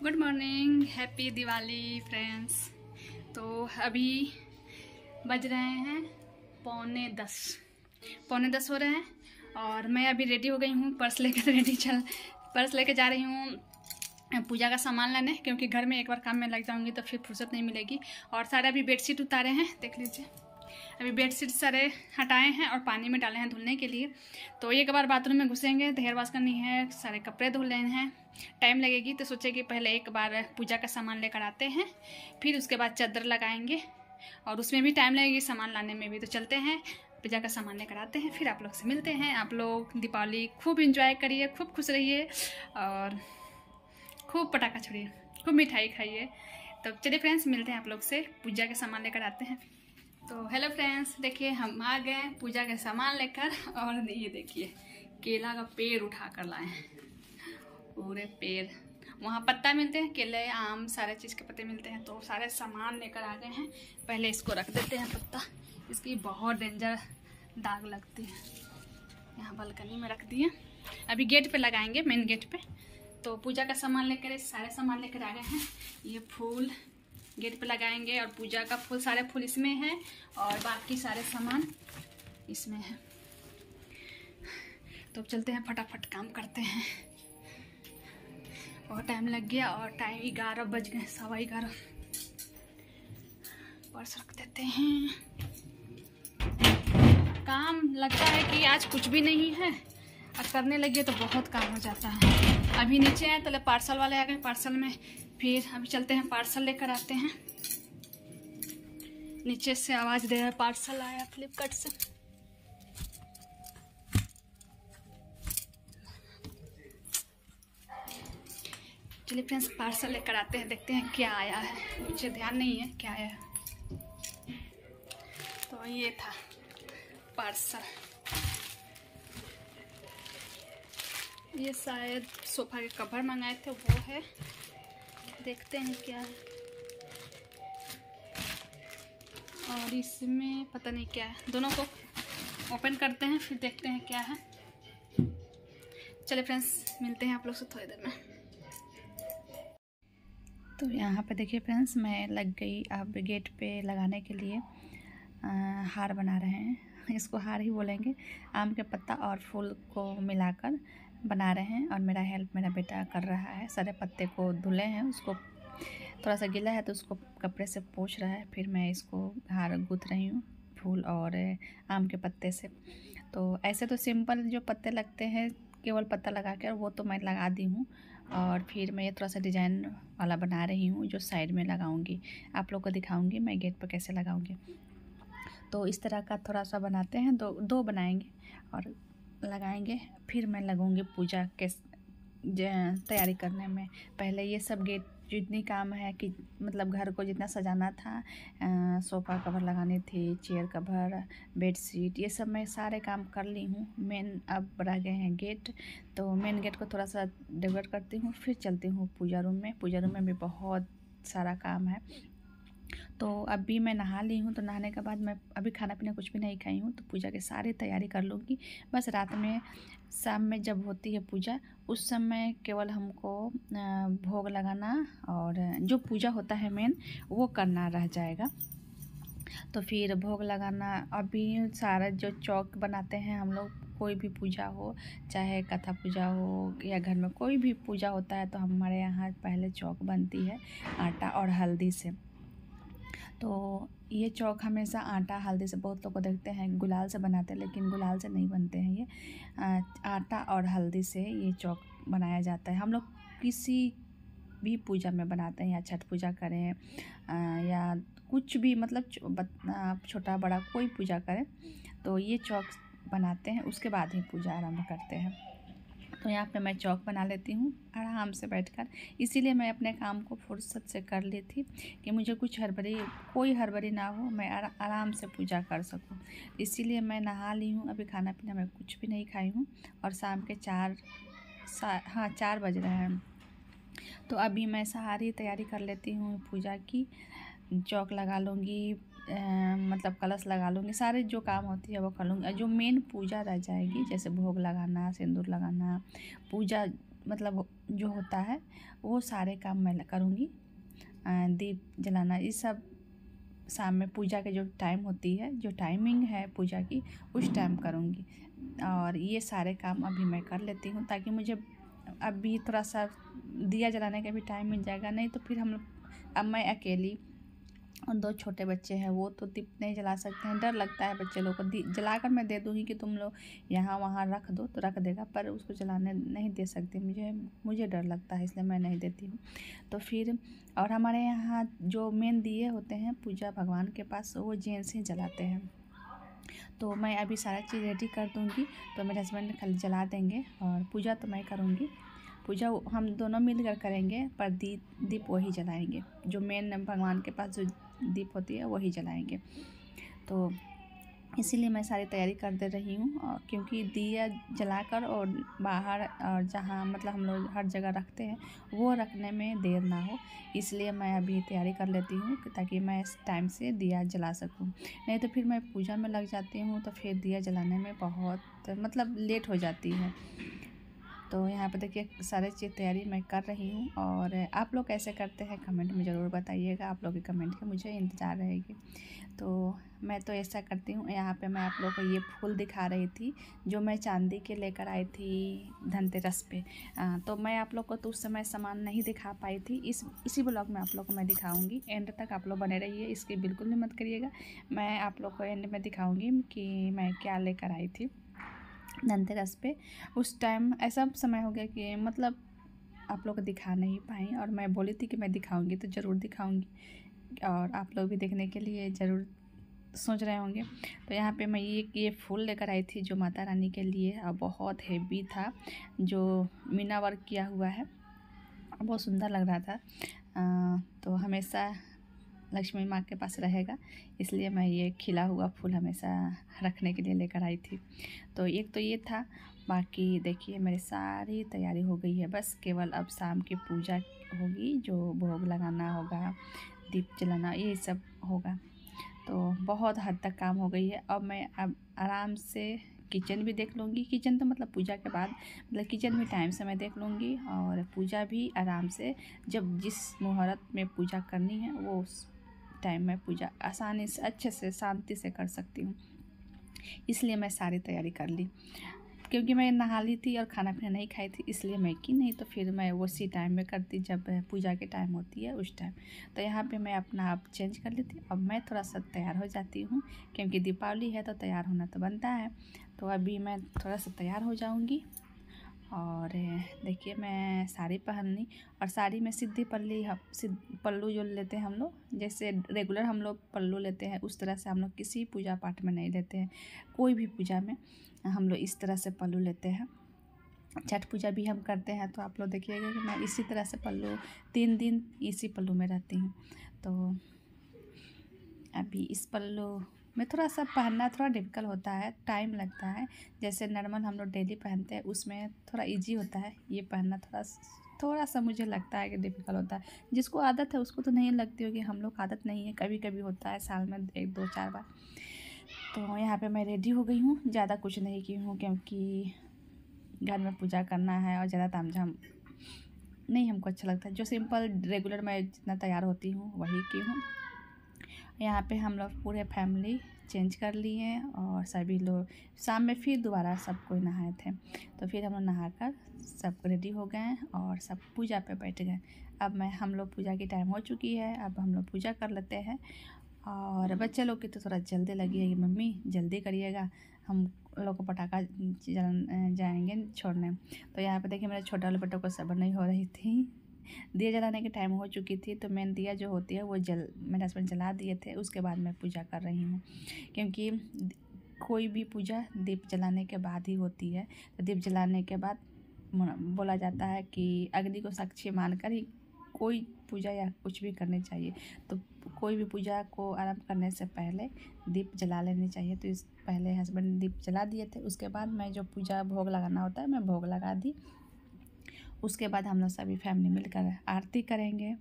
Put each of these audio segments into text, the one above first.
Good morning, happy Diwali friends. तो अभी बज रहे हैं पौने 10 हो रहे हैं और मैं अभी रेडी हो गई हूँ। पर्स लेकर जा रही हूँ पूजा का सामान लाने, क्योंकि घर में एक बार काम में लग जाऊँगी तो फिर फुर्सत नहीं मिलेगी। और सारे अभी बेडशीट उतारे हैं, देख लीजिए। अभी बेडशीट सारे हटाए हैं और पानी में डाले हैं धुलने के लिए। तो एक बार बाथरूम में घुसेंगे तो हेयर वॉश करनी है, सारे कपड़े धुल लेने हैं, टाइम लगेगी। तो सोचे कि पहले एक बार पूजा का सामान लेकर आते हैं, फिर उसके बाद चादर लगाएंगे और उसमें भी टाइम लगेगी, सामान लाने में भी। तो चलते हैं, पूजा का सामान लेकर आते हैं, फिर आप लोग से मिलते हैं। आप लोग दीपावली खूब इंजॉय करिए, खूब खुश रहिए और खूब पटाखा छोड़िए, खूब मिठाई खाइए। तो चलिए फ्रेंड्स, मिलते हैं आप लोग से, पूजा के सामान लेकर आते हैं। तो हेलो फ्रेंड्स, देखिए हम आ गए पूजा के सामान लेकर। और ये देखिए केला का पेड़ उठा कर लाए हैं, पूरे पेड़। वहाँ पत्ता मिलते हैं, केले आम सारे चीज़ के पत्ते मिलते हैं। तो सारे सामान लेकर आ गए हैं। पहले इसको रख देते हैं पत्ता, इसकी बहुत डेंजर दाग लगती है। यहाँ बालकनी में रख दिए, अभी गेट पे लगाएंगे, मेन गेट पे। तो पूजा का सामान लेकर सारे सामान लेकर आ गए हैं। ये फूल गेट पे लगाएंगे और पूजा का फूल, सारे फूल इसमें है और बाकी सारे सामान इसमें है। तो चलते हैं, फटाफट काम करते हैं। बहुत टाइम लग गया और टाइम 11 बज गए, 11:15। पर्स रख देते हैं। काम लगता है कि आज कुछ भी नहीं है और करने लगे तो बहुत काम हो जाता है। अभी नीचे आए तो पार्सल वाले आ गए, पार्सल में फिर अभी चलते हैं, पार्सल लेकर आते हैं। नीचे से आवाज दे रहा है, पार्सल आया फ्लिपकार्ट से। चलिए फ्रेंड्स, पार्सल लेकर आते हैं, देखते हैं क्या आया है। मुझे ध्यान नहीं है क्या आया है। तो ये था पार्सल, ये शायद सोफा के कवर मंगाए थे, वो है। देखते हैं क्या है। और इसमें पता नहीं क्या है, दोनों को ओपन करते हैं फिर देखते हैं क्या है। चलिए फ्रेंड्स, मिलते हैं आप लोग से थोड़ी देर में। तो यहाँ पे देखिए फ्रेंड्स, मैं लग गई अब गेट पे लगाने के लिए। हार बना रहे हैं, इसको हार ही बोलेंगे। आम के पत्ता और फूल को मिलाकर बना रहे हैं और मेरा हेल्प मेरा बेटा कर रहा है। सारे पत्ते को धुले हैं, उसको थोड़ा सा गीला है तो उसको कपड़े से पोंछ रहा है। फिर मैं इसको हार गूँथ रही हूँ फूल और आम के पत्ते से। तो ऐसे तो सिंपल जो पत्ते लगते हैं केवल पत्ता लगा कर, वो तो मैं लगा दी हूँ। और फिर मैं ये थोड़ा सा डिज़ाइन वाला बना रही हूँ जो साइड में लगाऊंगी, आप लोग को दिखाऊंगी मैं गेट पर कैसे लगाऊंगी। तो इस तरह का थोड़ा सा बनाते हैं, दो बनाएंगे और लगाएंगे। फिर मैं लगूंगी पूजा के तैयारी करने में। पहले ये सब गेट जितनी काम है कि मतलब घर को जितना सजाना था, सोफ़ा कवर लगानी थी, चेयर कवर, बेडशीट, ये सब मैं सारे काम कर ली हूँ। मेन अब रह गए हैं गेट। तो मेन गेट को थोड़ा सा डेकोरेट करती हूँ, फिर चलती हूँ पूजा रूम में। पूजा रूम में भी बहुत सारा काम है। तो अभी मैं नहा ली हूँ, तो नहाने के बाद मैं अभी खाना पीना कुछ भी नहीं खाई हूँ। तो पूजा की सारी तैयारी कर लूँगी। बस रात में, शाम में जब होती है पूजा, उस समय केवल हमको भोग लगाना और जो पूजा होता है मेन वो करना रह जाएगा। तो फिर भोग लगाना, अभी सारा जो चौक बनाते हैं हम लोग, कोई भी पूजा हो, चाहे कथा पूजा हो या घर में कोई भी पूजा होता है, तो हमारे यहाँ पहले चौक बनती है आटा और हल्दी से। तो ये चौक हमेशा आटा हल्दी से, बहुत लोग को देखते हैं गुलाल से बनाते हैं, लेकिन गुलाल से नहीं बनते हैं ये। आटा और हल्दी से ये चौक बनाया जाता है। हम लोग किसी भी पूजा में बनाते हैं, या छठ पूजा करें या कुछ भी, मतलब आप छोटा बड़ा कोई पूजा करें तो ये चौक बनाते हैं, उसके बाद ही पूजा आरंभ करते हैं। तो यहाँ पे मैं चौक बना लेती हूँ आराम से बैठकर। इसीलिए मैं अपने काम को फुर्सत से कर ली थी कि मुझे कोई हड़बड़ी ना हो, मैं आराम से पूजा कर सकूँ। इसीलिए मैं नहा ली हूँ। अभी खाना पीना मैं कुछ भी नहीं खाई हूँ और शाम के 4 बज रहे हैं। तो अभी मैं सारी तैयारी कर लेती हूँ पूजा की। चौक लगा लूँगी, मतलब कलश लगा लूँगी, सारे जो काम होती है वो कर लूँगी। जो मेन पूजा रह जाएगी, जैसे भोग लगाना, सिंदूर लगाना, पूजा मतलब जो होता है वो सारे काम मैं करूँगी। दीप जलाना ये सब शाम में पूजा के जो टाइम होती है, जो टाइमिंग है पूजा की, उस टाइम करूँगी। और ये सारे काम अभी मैं कर लेती हूँ ताकि मुझे अभी थोड़ा सा दिया जलाने का भी टाइम मिल जाएगा। नहीं तो फिर अब मैं अकेली और 2 छोटे बच्चे हैं, वो तो दीप नहीं जला सकते हैं। डर लगता है बच्चे लोग को जलाकर मैं दे दूँगी कि तुम लोग यहाँ वहाँ रख दो तो रख देगा, पर उसको जलाने नहीं दे सकती। मुझे डर लगता है, इसलिए मैं नहीं देती हूँ। तो फिर और हमारे यहाँ जो मेन दिए होते हैं पूजा भगवान के पास, वो जेंट्स ही जलाते हैं। तो मैं अभी सारा चीज़ रेडी कर दूँगी, तो मेरे हस्बैंड खाली जला देंगे और पूजा तो मैं करूँगी। पूजा हम दोनों मिलकर करेंगे, पर दीप वही जलाएंगे। जो मेन भगवान के पास जो दीप होती है वही जलाएंगे। तो इसीलिए मैं सारी तैयारी कर दे रही हूँ, और क्योंकि दिया जलाकर और बाहर और जहाँ मतलब हम लोग हर जगह रखते हैं वो रखने में देर ना हो, इसलिए मैं अभी तैयारी कर लेती हूँ ताकि मैं इस टाइम से दिया जला सकूँ। नहीं तो फिर मैं पूजा में लग जाती हूँ तो फिर दिया जलाने में बहुत मतलब लेट हो जाती है। तो यहाँ पे देखिए सारी चीज़ तैयारी मैं कर रही हूँ। और आप लोग कैसे करते हैं कमेंट में ज़रूर बताइएगा, आप लोग के कमेंट का मुझे इंतज़ार रहेगी। तो मैं तो ऐसा करती हूँ। यहाँ पे मैं आप लोग को ये फूल दिखा रही थी जो मैं चांदी के लेकर आई थी धनतेरस पे। तो मैं आप लोग को तो उस समय सामान नहीं दिखा पाई थी। इसी ब्लॉग में आप लोग को मैं दिखाऊंगी। एंड तक आप लोग बने रहिए, इसकी बिल्कुल भी मत करिएगा। मैं आप लोग को एंड में दिखाऊंगी कि मैं क्या लेकर आई थी धनतेरस पे। उस टाइम ऐसा समय हो गया कि मतलब आप लोग को दिखा नहीं पाई, और मैं बोली थी कि मैं दिखाऊंगी तो ज़रूर दिखाऊंगी, और आप लोग भी देखने के लिए ज़रूर सोच रहे होंगे। तो यहाँ पे मैं ये फूल लेकर आई थी जो माता रानी के लिए, और बहुत हेवी था, जो मीना वर्क किया हुआ है, बहुत सुंदर लग रहा था। तो हमेशा लक्ष्मी माँ के पास रहेगा, इसलिए मैं ये खिला हुआ फूल हमेशा रखने के लिए लेकर आई थी। तो एक तो ये था, बाकी देखिए मेरी सारी तैयारी हो गई है, बस केवल अब शाम की पूजा होगी, जो भोग लगाना होगा, दीप जलाना, ये सब होगा। तो बहुत हद तक काम हो गई है। अब मैं आराम से किचन भी देख लूँगी। किचन तो मतलब पूजा के बाद, मतलब किचन भी टाइम से मैं देख लूँगी, और पूजा भी आराम से जब जिस मुहूर्त में पूजा करनी है वो उस टाइम में पूजा आसानी से अच्छे से शांति से कर सकती हूँ। इसलिए मैं सारी तैयारी कर ली, क्योंकि मैं नहा ली थी और खाना पीना नहीं खाई थी, इसलिए मैं की नहीं, तो फिर मैं उसी टाइम में करती जब पूजा के टाइम होती है उस टाइम। तो यहाँ पे मैं अपना आप चेंज कर लेती। अब मैं थोड़ा सा तैयार हो जाती हूँ, क्योंकि दीपावली है तो तैयार होना तो बनता है। तो अभी मैं थोड़ा सा तैयार हो जाऊँगी। और देखिए मैं साड़ी पहन ली, और साड़ी में सीधी पल्लू जो लेते हैं हम लोग, जैसे रेगुलर हम लोग पल्लू लेते हैं उस तरह से हम लोग किसी पूजा पाठ में नहीं लेते हैं। कोई भी पूजा में हम लोग इस तरह से पल्लू लेते हैं। छठ पूजा भी हम करते हैं, तो आप लोग देखिएगा कि मैं इसी तरह से पल्लू 3 दिन इसी पल्लू में रहती हूँ। तो अभी इस पल्लू में थोड़ा सा पहनना थोड़ा डिफ़िकल्ट होता है, टाइम लगता है। जैसे नॉर्मल हम लोग डेली पहनते हैं उसमें थोड़ा इजी होता है, ये पहनना थोड़ा सा मुझे लगता है कि डिफ़िकल्ट होता है। जिसको आदत है उसको तो नहीं लगती होगी, हम लोग आदत नहीं है, कभी कभी होता है साल में 1 2 4 बार। तो यहाँ पे मैं रेडी हो गई हूँ, ज़्यादा कुछ नहीं की हूँ, क्योंकि घर में पूजा करना है और ज़्यादा तामझाम नहीं हमको अच्छा लगता है। जो सिंपल रेगुलर मैं जितना तैयार होती हूँ वही की हूँ। यहाँ पे हम लोग पूरे फैमिली चेंज कर लिए, और सभी लोग शाम में फिर दोबारा सब कोई नहाए थे। तो फिर हम लोग नहाकर सब रेडी हो गए और सब पूजा पे बैठ गए। अब हम लोग पूजा की टाइम हो चुकी है, अब हम लोग पूजा कर लेते हैं। और बच्चे लोग की तो थोड़ा जल्दी लगी है कि मम्मी जल्दी करिएगा, हम लोग को पटाखा जाएंगे छोड़ने। तो यहाँ पे देखिए मेरे छोटे वाले बच्चों को सब्र नहीं हो रही थी, दिया जलाने की टाइम हो चुकी थी। तो मेन दिया जो होती है वो मेरे हस्बैंड जला दिए थे, उसके बाद मैं पूजा कर रही हूँ, क्योंकि कोई भी पूजा दीप जलाने के बाद ही होती है। तो दीप जलाने के बाद बोला जाता है कि अग्नि को साक्षी मानकर ही कोई पूजा या कुछ भी करनी चाहिए। तो कोई भी पूजा को आरंभ करने से पहले दीप जला लेनी चाहिए। तो इस पहले हस्बैंड दीप जला दिए थे, उसके बाद मैं जो पूजा भोग लगाना होता है मैं भोग लगा दी। उसके बाद हम लोग सभी फैमिली मिलकर आरती करेंगे।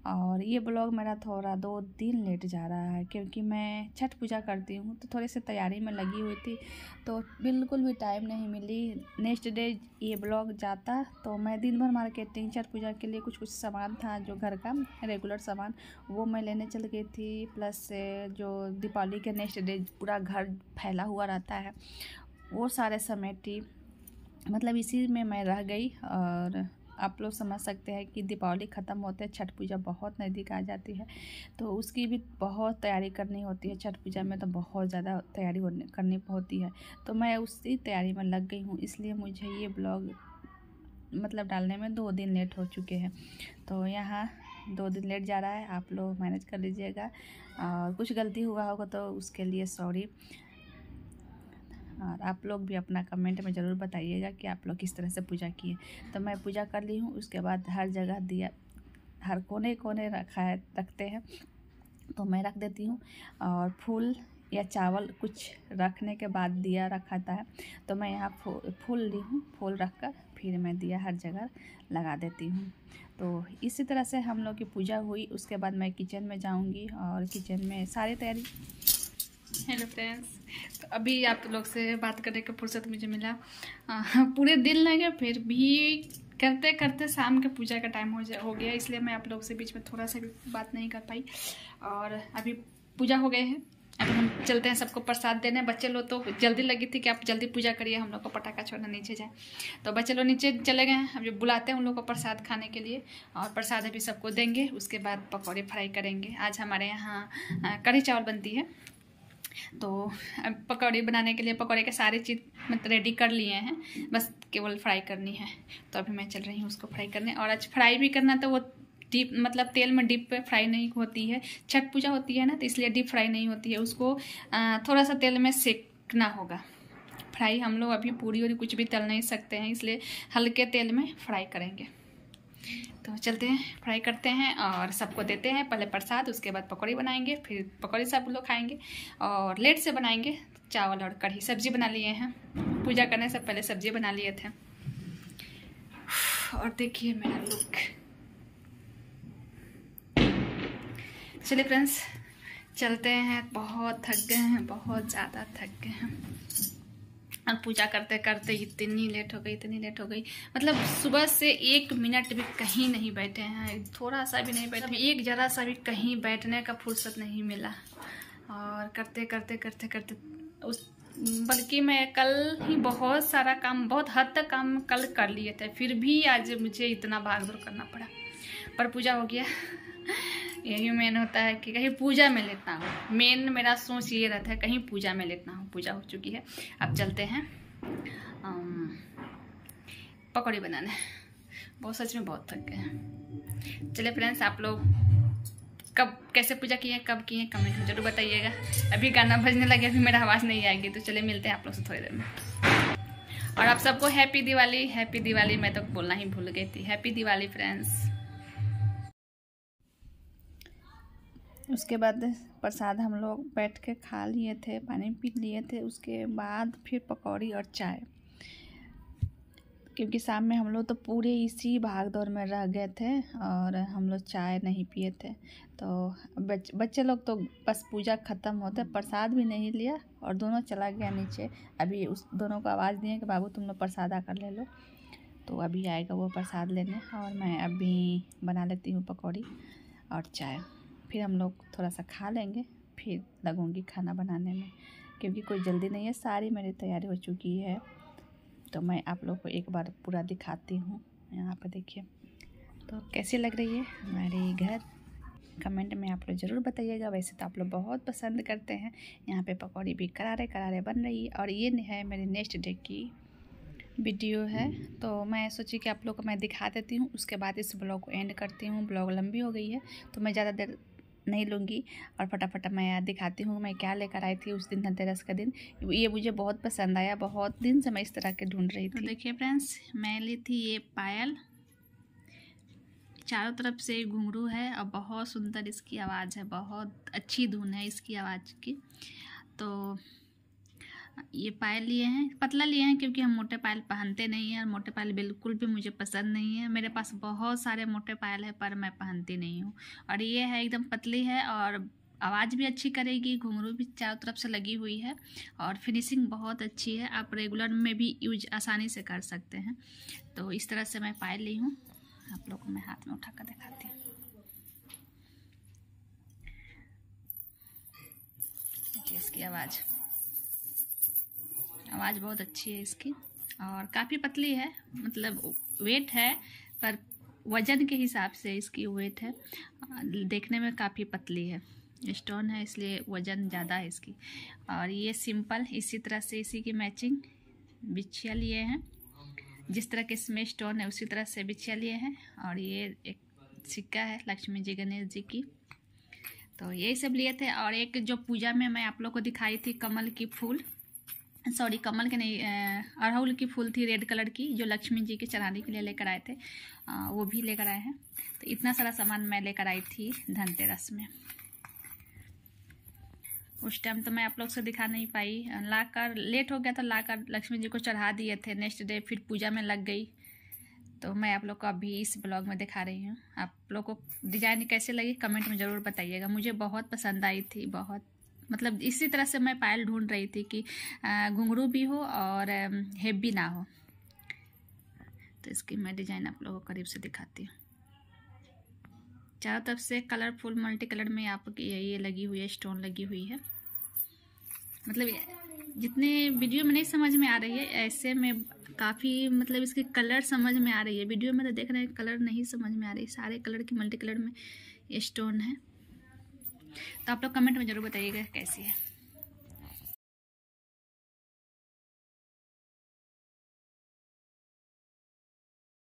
और ये ब्लॉग मेरा थोड़ा 2 दिन लेट जा रहा है क्योंकि मैं छठ पूजा करती हूँ तो थोड़ी सी तैयारी में लगी हुई थी, तो बिल्कुल भी टाइम नहीं मिली। नेक्स्ट डे ये ब्लॉग जाता तो मैं दिन भर मार्केटिंग, छठ पूजा के लिए कुछ सामान था जो घर का रेगुलर सामान वो मैं लेने चल गई थी। प्लस जो दीपावली के नेक्स्ट डे पूरा घर फैला हुआ रहता है वो सारे समेटी, मतलब इसी में मैं रह गई। और आप लोग समझ सकते हैं कि दीपावली ख़त्म होते छठ पूजा बहुत नज़दीक आ जाती है, तो उसकी भी बहुत तैयारी करनी होती है। छठ पूजा में तो बहुत ज़्यादा तैयारी करनी होती है, तो मैं उसी तैयारी में लग गई हूँ, इसलिए मुझे ये ब्लॉग मतलब डालने में 2 दिन लेट हो चुके हैं। तो यहाँ 2 दिन लेट जा रहा है, आप लोग मैनेज कर लीजिएगा। और कुछ गलती हुआ होगा तो उसके लिए सॉरी। और आप लोग भी अपना कमेंट में ज़रूर बताइएगा कि आप लोग किस तरह से पूजा किए। तो मैं पूजा कर ली हूँ, उसके बाद हर जगह दिया, हर कोने कोने रखते हैं तो मैं रख देती हूँ। और फूल या चावल कुछ रखने के बाद दिया रखाता है, तो मैं यहाँ फूल ली हूँ, फूल रख कर फिर मैं दिया हर जगह लगा देती हूँ। तो इसी तरह से हम लोग की पूजा हुई। उसके बाद मैं किचन में जाऊँगी और किचन में सारी तैयारी। हेलो फ्रेंड्स, तो अभी आप लोग से बात करने का फुर्सत मुझे मिला। पूरे दिन लगे, फिर भी करते करते शाम के पूजा का टाइम हो गया, इसलिए मैं आप लोग से बीच में थोड़ा सा भी बात नहीं कर पाई। और अभी पूजा हो गए हैं, अभी हम चलते हैं सबको प्रसाद देने। बच्चे लोग तो जल्दी लगी थी कि आप जल्दी पूजा करिए, हम लोग को पटाखा छोड़ना नीचे जाए, तो बच्चे लोग नीचे चले गए हैं। अब जो बुलाते हैं उन लोग को प्रसाद खाने के लिए, और प्रसाद अभी सबको देंगे। उसके बाद पकौड़े फ्राई करेंगे। आज हमारे यहाँ कढ़ी चावल बनती है, तो अब पकौड़ी बनाने के लिए पकौड़े के सारे चीज़ मतलब रेडी कर लिए हैं, बस केवल फ्राई करनी है। तो अभी मैं चल रही हूँ उसको फ्राई करने। और आज फ्राई भी करना तो वो डीप मतलब तेल में डीप पे फ्राई नहीं होती है, छठ पूजा होती है ना, तो इसलिए डीप फ्राई नहीं होती है, उसको थोड़ा सा तेल में सेकना होगा। फ्राई हम लोग अभी पूरी और कुछ भी तल नहीं सकते हैं, इसलिए हल्के तेल में फ्राई करेंगे। तो चलते हैं, फ्राई करते हैं और सबको देते हैं पहले प्रसाद, उसके बाद पकौड़ी बनाएंगे, फिर पकौड़ी सब लोग खाएंगे। और लेट से बनाएंगे चावल और कढ़ी। सब्जी बना लिए हैं, पूजा करने से पहले सब्जी बना लिए थे। और देखिए मेरा लुक। चलिए फ्रेंड्स चलते हैं, बहुत थक गए हैं, बहुत ज़्यादा थक गए हैं। और पूजा करते करते इतनी लेट हो गई, मतलब सुबह से 1 मिनट भी कहीं नहीं बैठे हैं, थोड़ा सा भी नहीं बैठे, एक जरा सा भी कहीं बैठने का फुर्सत नहीं मिला। और करते करते उस बल्कि मैं कल ही बहुत सारा काम, बहुत हद तक काम कल कर लिए थे, फिर भी आज मुझे इतना भाग दौड़ करना पड़ा। पर पूजा हो गया। यही मेन होता है कि कहीं पूजा में लेतना हो, मेन मेरा सोच ये रहता है कहीं पूजा में लेतना हो। पूजा हो चुकी है, अब चलते हैं पकौड़ी बनाने। बहुत सच में बहुत थक गए हैं। चलिए फ्रेंड्स, आप लोग कब कैसे पूजा किए, कब किए, कमेंट में जरूर बताइएगा। अभी गाना बजने लगे, अभी मेरा आवाज़ नहीं आएगी, तो चलिए मिलते हैं आप लोग से थोड़ी देर में। और आप सबको हैप्पी दिवाली। हैप्पी दिवाली, मैं तो बोलना ही भूल गई थी। Happy Diwali friends. उसके बाद प्रसाद हम लोग बैठ के खा लिए थे, पानी पी लिए थे। उसके बाद फिर पकौड़ी और चाय, क्योंकि शाम में हम लोग तो पूरे इसी भाग दौड़ में रह गए थे और हम लोग चाय नहीं पिए थे। तो बच्चे लोग तो बस पूजा ख़त्म होते प्रसाद भी नहीं लिया और दोनों चला गया नीचे। अभी उस दोनों को आवाज़ दिए कि बाबू तुम लोग प्रसाद आकर ले लो, तो अभी आएगा वो प्रसाद लेने। और मैं अभी बना लेती हूँ पकौड़ी और चाय, फिर हम लोग थोड़ा सा खा लेंगे, फिर लगूंगी खाना बनाने में, क्योंकि कोई जल्दी नहीं है, सारी मेरी तैयारी हो चुकी है। तो मैं आप लोग को एक बार पूरा दिखाती हूँ। यहाँ पर देखिए, तो कैसी लग रही है हमारी घर, कमेंट में आप लोग ज़रूर बताइएगा। वैसे तो आप लोग बहुत पसंद करते हैं। यहाँ पे पकौड़ी भी करारे करारे बन रही है। और ये है मेरी नेक्स्ट डे की वीडियो है, तो मैं सोची कि आप लोग को मैं दिखा देती हूँ, उसके बाद इस ब्लॉग को एंड करती हूँ। ब्लॉग लंबी हो गई है तो मैं ज़्यादा देर नहीं लूँगी और फटाफट मैं दिखाती हूँ मैं क्या लेकर आई थी उस दिन धनतेरस का दिन। ये मुझे बहुत पसंद आया, बहुत दिन से मैं इस तरह के ढूंढ रही थी। तो देखिए फ्रेंड्स, मैं ली थी ये पायल, चारों तरफ से घुंघरू है और बहुत सुंदर इसकी आवाज़ है, बहुत अच्छी धुन है इसकी आवाज़ की। तो ये पायल लिए हैं, पतला लिए हैं क्योंकि हम मोटे पायल पहनते नहीं हैं और मोटे पायल बिल्कुल भी मुझे पसंद नहीं है। मेरे पास बहुत सारे मोटे पायल है पर मैं पहनती नहीं हूँ। और ये है एकदम पतली है और आवाज़ भी अच्छी करेगी, घुंघरू भी चारों तरफ से लगी हुई है और फिनिशिंग बहुत अच्छी है। आप रेगुलर में भी यूज आसानी से कर सकते हैं। तो इस तरह से मैं पायल ली हूँ, आप लोगों को मैं हाथ में उठा कर दिखाती हूँ। देखिए इसकी आवाज़ बहुत अच्छी है इसकी और काफ़ी पतली है, मतलब वेट है पर वज़न के हिसाब से इसकी वेट है। देखने में काफ़ी पतली है, स्टोन है इसलिए वज़न ज़्यादा है इसकी। और ये सिंपल इसी तरह से इसी की मैचिंग बिछिया लिए हैं, जिस तरह के इसमें स्टोन है उसी तरह से बिछिया लिए हैं। और ये एक सिक्का है लक्ष्मी जी गणेश जी की, तो यही सब लिए थे। और एक जो पूजा में मैं आप लोग को दिखाई थी कमल की फूल, सॉरी कमल के नहीं, अड़हुल की फूल थी रेड कलर की, जो लक्ष्मी जी के चढ़ाने के लिए लेकर आए थे, वो भी लेकर आए हैं। तो इतना सारा सामान मैं लेकर आई थी धनतेरस में। उस टाइम तो मैं आप लोग से दिखा नहीं पाई, लाकर लेट हो गया था, लाकर लक्ष्मी जी को चढ़ा दिए थे। नेक्स्ट डे फिर पूजा में लग गई, तो मैं आप लोग को अभी इस ब्लॉग में दिखा रही हूँ। आप लोग को डिज़ाइन कैसे लगी कमेंट में ज़रूर बताइएगा। मुझे बहुत पसंद आई थी, बहुत, मतलब इसी तरह से मैं पायल ढूंढ रही थी कि घुंघरू भी हो और हेवी ना हो। तो इसकी मैं डिज़ाइन आप लोगों को करीब से दिखाती हूँ। चारों तरफ से कलरफुल मल्टी कलर में आपकी ये लगी हुई है, स्टोन लगी हुई है। मतलब जितने वीडियो में नहीं समझ में आ रही है, ऐसे में काफ़ी मतलब इसकी कलर समझ में आ रही है। वीडियो में तो देख रहे हैं कलर नहीं समझ में आ रही, सारे कलर की मल्टी कलर में ये स्टोन है। तो आप लोग कमेंट में ज़रूर बताइएगा कैसी है।